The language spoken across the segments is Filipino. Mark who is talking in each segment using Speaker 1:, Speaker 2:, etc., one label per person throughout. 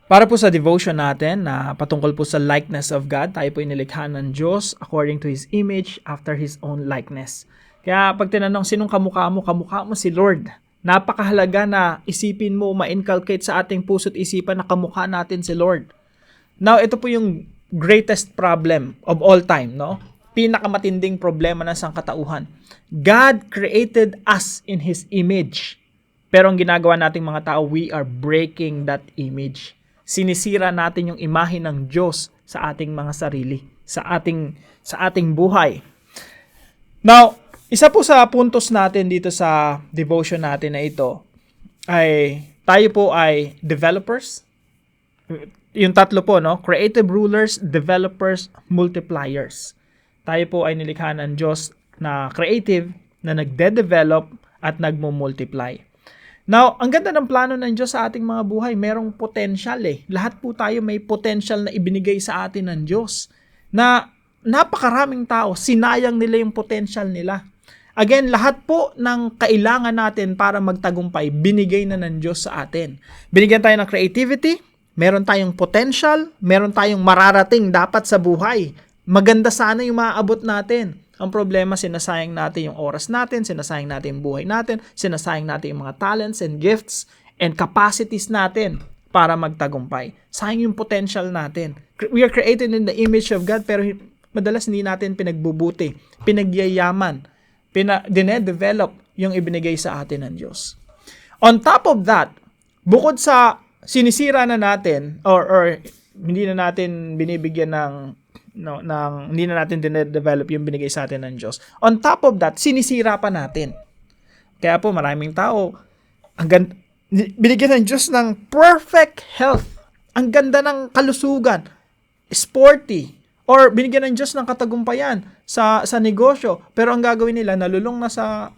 Speaker 1: Para po sa devotion natin na patungkol po sa likeness of God, tayo po inilikha ng Diyos according to His image after His own likeness. Kaya pag tinanong sinong kamukha mo si Lord. Napakahalaga na isipin mo, ma-inculcate sa ating puso't isipan na kamukha natin si Lord. Now, ito po yung greatest problem of all time, no? Pinakamatinding problema ng sangkatauhan. God created us in His image. Pero ang ginagawa nating mga tao, we are breaking that image. Sinisira natin yung imahe ng Diyos sa ating mga sarili, sa ating buhay. Now, isa po sa puntos natin dito sa devotion natin na ito ay tayo po ay developers. Yung tatlo po, no? Creative rulers, developers, multipliers. Tayo po ay nilikha ng Diyos na creative, na nagde-develop at nagmo-multiply. Now, ang ganda ng plano ng Diyos sa ating mga buhay, merong potential eh. Lahat po tayo may potential na ibinigay sa atin ng Diyos. Na napakaraming tao, sinayang nila yung potential nila. Again, lahat po ng kailangan natin para magtagumpay, binigay na ng Diyos sa atin. Binigyan tayo ng creativity, meron tayong potential, meron tayong mararating dapat sa buhay. Maganda sana yung maaabot natin. Ang problema, sinasayang natin yung oras natin, sinasayang natin yung buhay natin, sinasayang natin yung mga talents and gifts and capacities natin para magtagumpay. Sayang yung potential natin. We are created in the image of God, pero madalas hindi natin pinagbubuti, pinagyayaman, dine-develop yung ibinigay sa atin ng Diyos. On top of that, bukod sa sinisira na natin or hindi na natin binibigyan hindi na natin dine-develop yung binigay sa atin ng Diyos. On top of that, sinisira pa natin. Kaya po maraming tao, binigyan ng Diyos ng perfect health. Ang ganda ng kalusugan, sporty, or binigyan ng Diyos ng katagumpayan sa negosyo. Pero ang gagawin nila, nalulung sa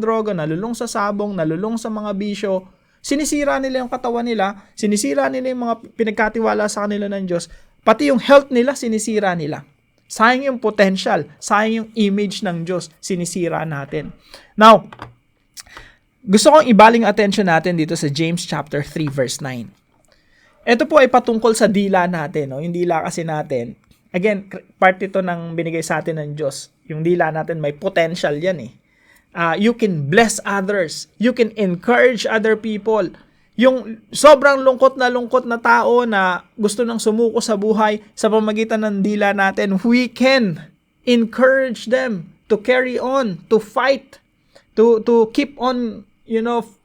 Speaker 1: droga, nalulung sa sabong, nalulung sa mga bisyo. Sinisira nila yung katawan nila, sinisira nila yung mga pinagkatiwala sa kanila ng Diyos. Pati yung health nila, sinisira nila. Sayang yung potential, sayang yung image ng Diyos, sinisira natin. Now, gusto kong ibaling attention natin dito sa James chapter 3 verse 9. Ito po ay patungkol sa dila natin, no? Yung dila kasi natin. Again, part ito ng binigay sa atin ng Diyos. Yung dila natin may potential yan eh. You can bless others. You can encourage other people. Yung sobrang lungkot na tao na gusto nang sumuko sa buhay sa pamamagitan ng dila natin, we can encourage them to carry on, to fight, to keep on,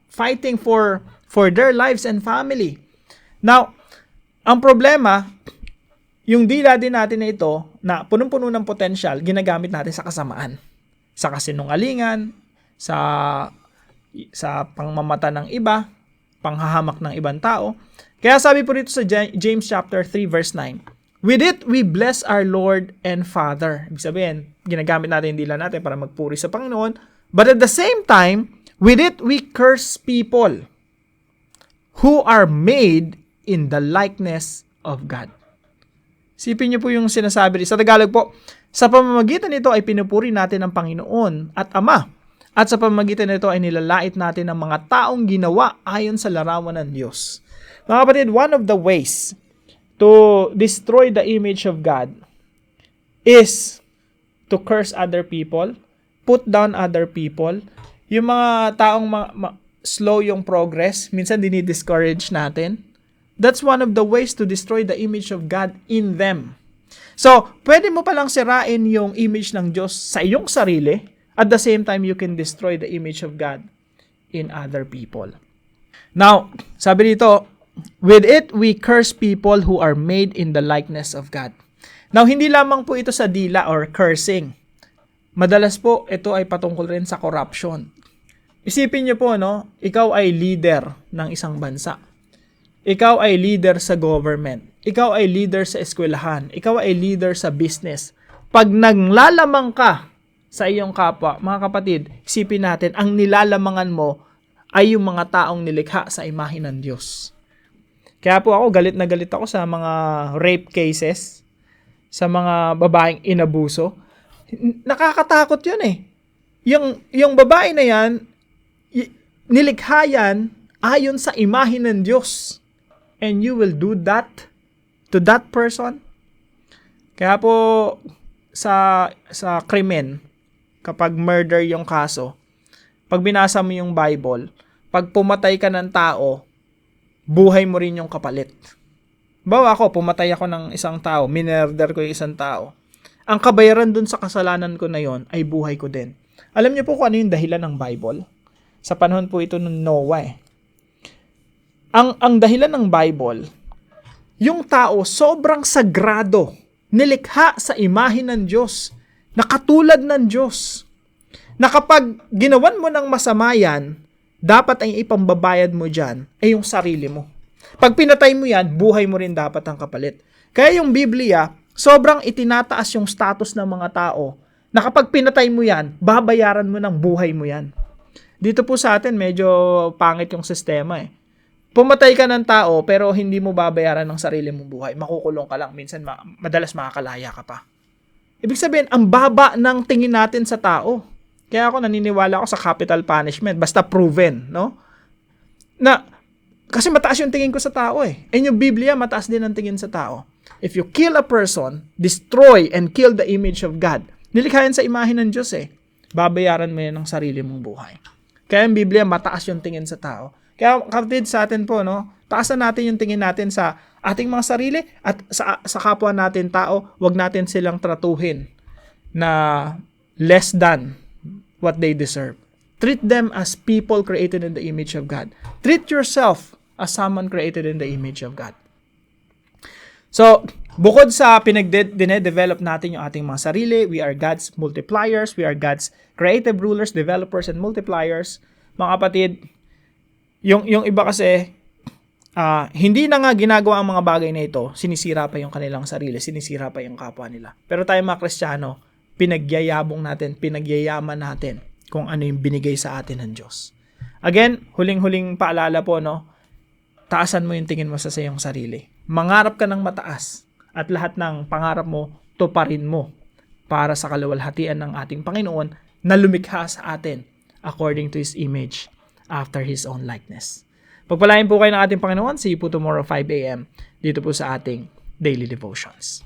Speaker 1: fighting for their lives and family. Now, ang problema, yung dila din natin na ito, na punong-puno ng potential, ginagamit natin sa kasamaan, sa kasinungalingan, sa pangmamata ng iba, panghahamak ng ibang tao. Kaya sabi po dito sa James chapter 3 verse 9, with it we bless our Lord and Father. Ibig sabihin, ginagamit natin yung dila natin para magpuri sa Panginoon. But at the same time, with it we curse people who are made in the likeness of God. Sipin niyo po yung sinasabi sa Tagalog po, sa pamamagitan nito ay pinupuri natin ang Panginoon at Ama. At sa pamamagitan nito ay nilalait natin ang mga taong ginawa ayon sa larawan ng Diyos. Mga kapatid, one of the ways to destroy the image of God is to curse other people, put down other people. Yung mga taong slow yung progress, minsan dinidiscourage natin. That's one of the ways to destroy the image of God in them. So, pwede mo palang sirain yung image ng Diyos sa iyong sarili. At the same time, you can destroy the image of God in other people. Now, sabi dito, with it, we curse people who are made in the likeness of God. Now, hindi lamang po ito sa dila or cursing. Madalas po, ito ay patungkol rin sa corruption. Isipin niyo po, no? Ikaw ay leader ng isang bansa. Ikaw ay leader sa government. Ikaw ay leader sa eskwelahan. Ikaw ay leader sa business. Pag naglalamang ka sa iyong kapwa, mga kapatid, isipin natin, ang nilalamangan mo ay yung mga taong nilikha sa imahe ng Diyos. Kaya po ako, galit na galit ako sa mga rape cases, sa mga babaeng inabuso. Nakakatakot yun eh. Yung babae na yan, nilikha yan ayon sa imahe ng Diyos. and you will do that to that person. Kaya po sa krimen, kapag murder yung kaso, pag binasa mo yung Bible, pag pumatay ka ng tao, buhay mo rin yung kapalit. Bawa ako, pumatay ako ng isang tao, minurder ko yung isang tao. Ang kabayaran dun sa kasalanan ko na yon ay buhay ko din. Alam niyo po kung ano yung dahilan ng Bible? Sa panahon po ito ng Noah eh. Ang dahilan ng Bible, yung tao sobrang sagrado, nilikha sa imahe ng Diyos, nakatulad ng Diyos, na kapag ginawan mo ng masama yan, dapat ang ipambabayad mo dyan ay yung sarili mo. Pag pinatay mo yan, buhay mo rin dapat ang kapalit. Kaya yung Biblia, sobrang itinataas yung status ng mga tao na kapag pinatay mo yan, babayaran mo ng buhay mo yan. Dito po sa atin, medyo pangit yung sistema eh. Pumatay ka ng tao pero hindi mo babayaran ng sarili mong buhay. Makukulong ka lang. Minsan, madalas makakalaya ka pa. Ibig sabihin, ang baba ng tingin natin sa tao. Kaya ako naniniwala ako sa capital punishment. Basta proven, no? Kasi mataas yung tingin ko sa tao eh. And yung Biblia, mataas din ang tingin sa tao. If you kill a person, destroy and kill the image of God. Nilikha yan sa imahe ng Diyos eh. Babayaran mo yan ng sarili mong buhay. Kaya yung Biblia, mataas yung tingin sa tao. Kaya kapatid sa atin po, no? Taasan natin yung tingin natin sa ating mga sarili at sa kapwa natin tao. Huwag natin silang tratuhin na less than what they deserve. Treat them as people created in the image of God. Treat yourself as someone created in the image of God. So, bukod sa dinedevelop natin yung ating mga sarili, we are God's multipliers, we are God's creative rulers, developers, and multipliers. Mga kapatid, yung iba kasi, hindi na nga ginagawa ang mga bagay na ito, sinisira pa yung kanilang sarili, sinisira pa yung kapwa nila. Pero tayo mga Kristiyano, pinagyayabong natin, pinagyayaman natin kung ano yung binigay sa atin ng Diyos. Again, huling-huling paalala po, no? Taasan mo yung tingin mo sa iyong sarili. Mangarap ka ng mataas at lahat ng pangarap mo, tuparin mo para sa kaluwalhatian ng ating Panginoon na lumikha sa atin according to His image after His own likeness. Pagpalain po kayo ng ating Panginoon. See you po tomorrow 5 a.m. dito po sa ating Daily Devotions.